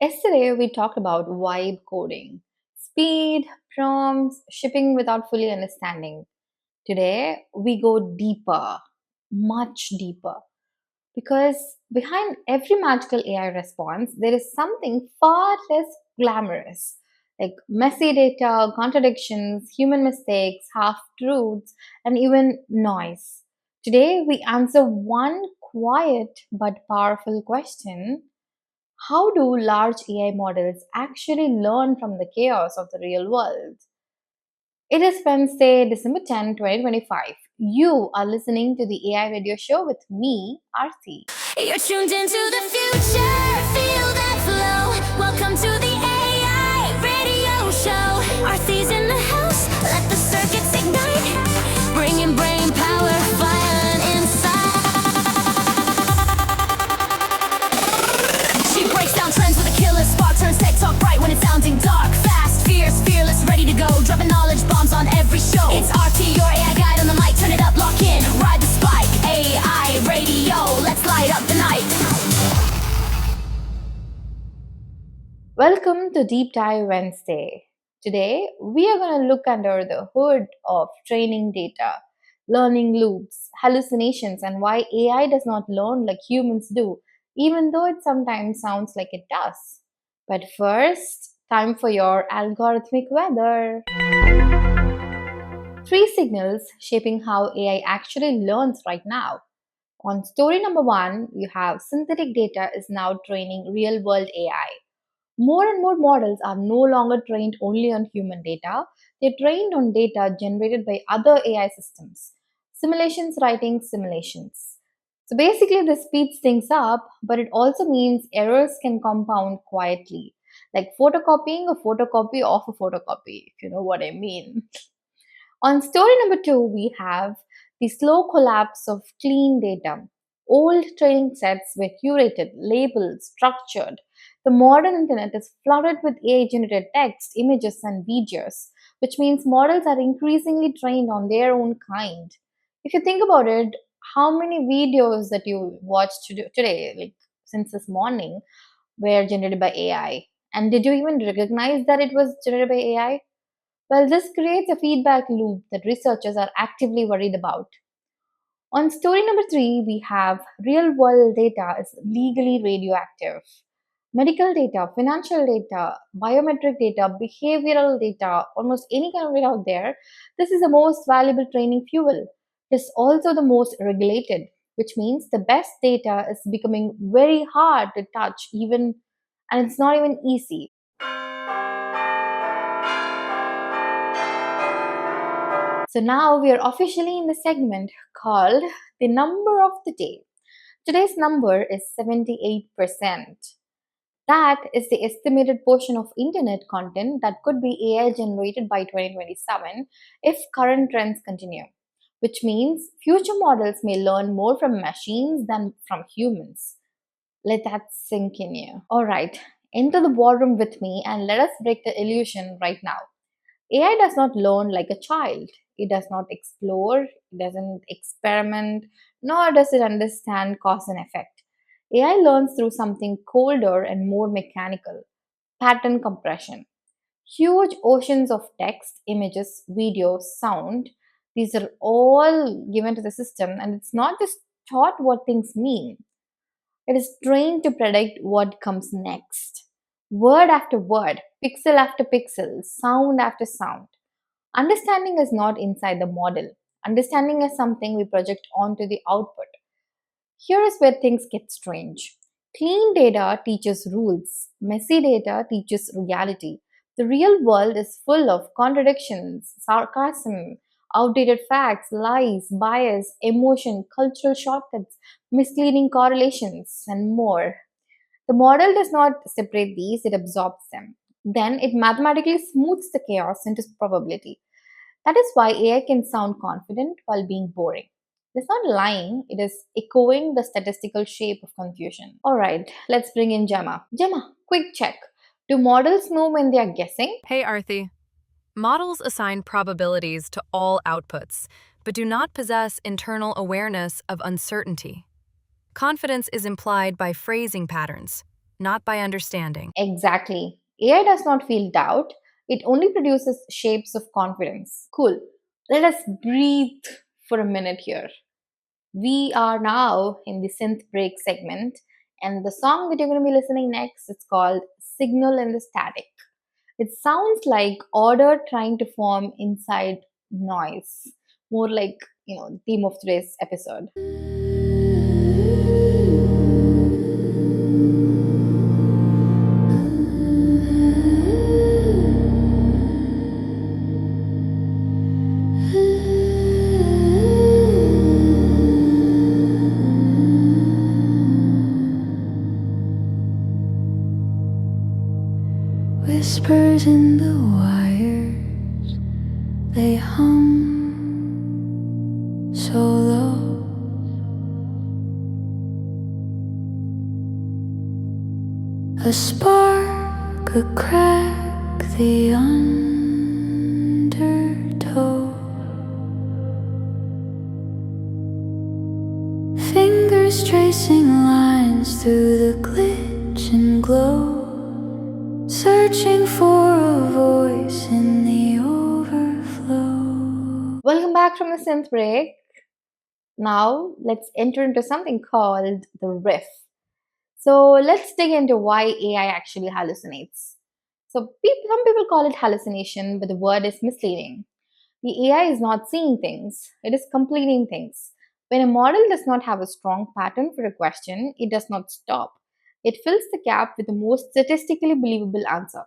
Yesterday, we talked about vibe coding, speed, prompts, shipping without fully understanding. Today, we go deeper, much deeper, because behind every magical AI response, there is something far less glamorous, like messy data, contradictions, human mistakes, half truths, and even noise. Today, we answer one quiet but powerful question: how do large AI models actually learn from the chaos of the real world? It is Wednesday, December 10, 2025. You are listening to the AI radio show with me, Arthi. You're tuned into the future, feel that flow. Welcome to the AI radio show. Arthi's in the house, let the circuits ignite. Bringing brain power, fire and insight. She breaks down trends with a killer spark, turns tech talk bright when it's sounding dark. Fast, fierce, fearless, ready to go. Dropping knowledge bombs on every show. It's Arthi, your AI guide on the mic. Turn it up, lock in, ride the spike. AI radio, let's light up the night. Welcome to Deep Dive Wednesday. Today, we are going to look under the hood of training data, learning loops, hallucinations, and why AI does not learn like humans do, even though it sometimes sounds like it does. But first, time for your algorithmic weather. Three signals shaping how AI actually learns right now. On story number one, you have synthetic data is now training real world AI. More and more models are no longer trained only on human data, they're trained on data generated by other AI systems. Simulations writing simulations. So basically, this speeds things up, but it also means errors can compound quietly, like photocopying a photocopy of a photocopy, if you know what I mean. On story number two, we have the slow collapse of clean data. Old training sets were curated, labeled, structured. The modern internet is flooded with AI generated text, images, and videos, which means models are increasingly trained on their own kind. If you think about it, how many videos that you watched today, like since this morning, were generated by AI? And did you even recognize that it was generated by AI? Well, this creates a feedback loop that researchers are actively worried about. On story number three, we have real world data is legally radioactive. Medical data, financial data, biometric data, behavioral data, almost any kind of data out there, this is the most valuable training fuel. It is also the most regulated, which means the best data is becoming very hard to touch, even, and it's not even easy. So now we are officially in the segment called the number of the day. Today's number is 78%. That is the estimated portion of internet content that could be AI generated by 2027 if current trends continue, which means future models may learn more from machines than from humans. Let that sink in you. All right, enter the ballroom with me and let us break the illusion right now. AI does not learn like a child. It does not explore, it doesn't experiment, nor does it understand cause and effect. AI learns through something colder and more mechanical: pattern compression. Huge oceans of text, images, video, sound, these are all given to the system, and it's not just taught what things mean. It is trained to predict what comes next. Word after word, pixel after pixel, sound after sound. Understanding is not inside the model. Understanding is something we project onto the output. Here is where things get strange. Clean data teaches rules, messy data teaches reality. The real world is full of contradictions, sarcasm, outdated facts, lies, bias, emotion, cultural shortcuts, misleading correlations, and more. The model does not separate these, it absorbs them. Then it mathematically smooths the chaos into probability. That is why AI can sound confident while being boring. It is not lying, it is echoing the statistical shape of confusion. Alright, let's bring in Gemma. Gemma, quick check. Do models know when they are guessing? Hey, Arthi. Models assign probabilities to all outputs, but do not possess internal awareness of uncertainty. Confidence is implied by phrasing patterns, not by understanding. Exactly. AI does not feel doubt, it only produces shapes of confidence. Cool. Let us breathe for a minute here. We are now in the synth break segment, and the song that you're going to be listening next is called Signal in the Static. It sounds like order trying to form inside noise, more like, the theme of today's episode. Whispers in the wires, they hum so low. A spark, a crack, the undertow. Fingers tracing lines through the glitch and glow. Searching for a voice in the overflow. Welcome back from the synth break. Now let's enter into something called the riff. So let's dig into why AI actually hallucinates. So some people call it hallucination, but the word is misleading. The AI is not seeing things, it is completing things. When a model does not have a strong pattern for a question, it does not stop. It fills the gap with the most statistically believable answer.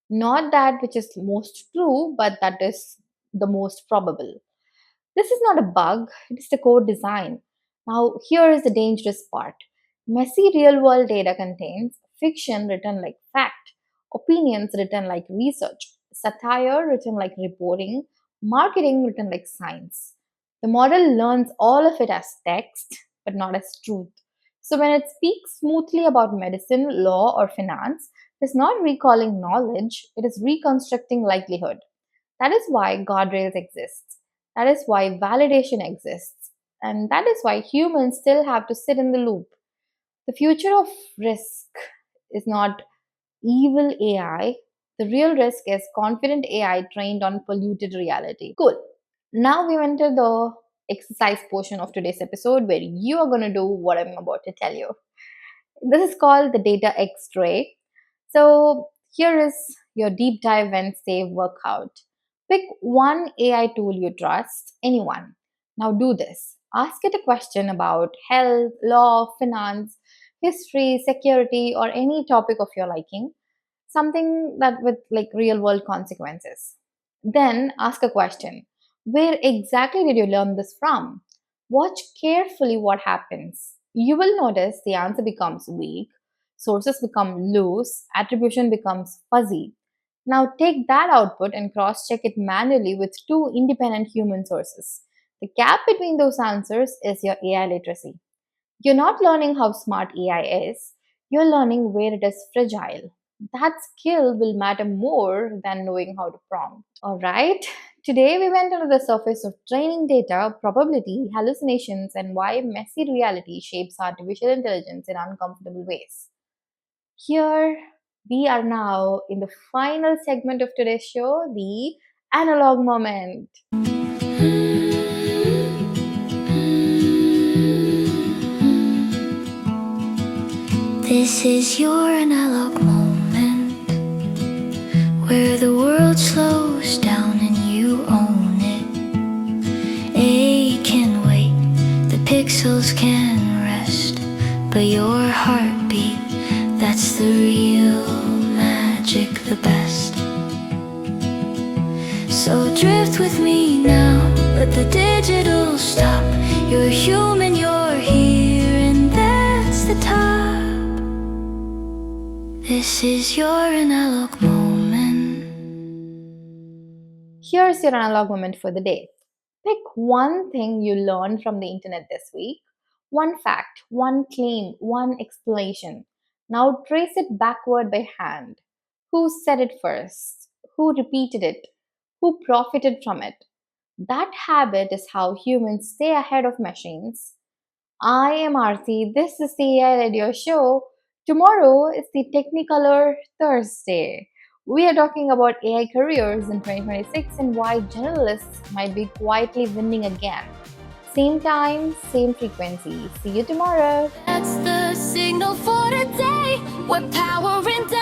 Not that which is most true, but that is the most probable. This is not a bug, it is the core design. Now, here is the dangerous part. Messy real world data contains fiction written like fact, opinions written like research, satire written like reporting, marketing written like science. The model learns all of it as text, but not as truth. So when it speaks smoothly about medicine, law, or finance, it is not recalling knowledge, it is reconstructing likelihood. That is why guardrails exist. That is why validation exists. And that is why humans still have to sit in the loop. The future of risk is not evil AI. The real risk is confident AI trained on polluted reality. Cool. Now we enter the exercise portion of today's episode where you are going to do what I'm about to tell you. This is called the data X-ray. So here is your deep dive Wednesday workout. Pick one AI tool you trust, anyone. Now do this. Ask it a question about health, law, finance, history, security, or any topic of your liking. Something that with like real world consequences. Then ask a question. Where exactly did you learn this from? Watch carefully what happens. You will notice the answer becomes weak, sources become loose, attribution becomes fuzzy. Now take that output and cross check it manually with two independent human sources. The gap between those answers is your AI literacy. You're not learning how smart AI is, you're learning where it is fragile. That skill will matter more than knowing how to prompt. Alright, today we went under the surface of training data, probability, hallucinations, and why messy reality shapes artificial intelligence in uncomfortable ways. Here we are now in the final segment of today's show, the analog moment. This is your analog moment where the world slows down and you own it. A can wait, the pixels can rest, but your heartbeat, that's the real magic, the best. So drift with me now, let the digital stop. You're human, you're here, and that's the top. This is your analog moment. Here's your analog moment for the day. Pick one thing you learned from the internet this week, one fact, one claim, one explanation. Now trace it backward by hand. Who said it first? Who repeated it? Who profited from it? That habit is how humans stay ahead of machines. I am Arthi. This is the AI Radio Show. Tomorrow is the Technicolor Thursday. We are talking about AI careers in 2026 and why generalists might be quietly winning again. Same time, same frequency. See you tomorrow. That's the signal for today. We're powering down.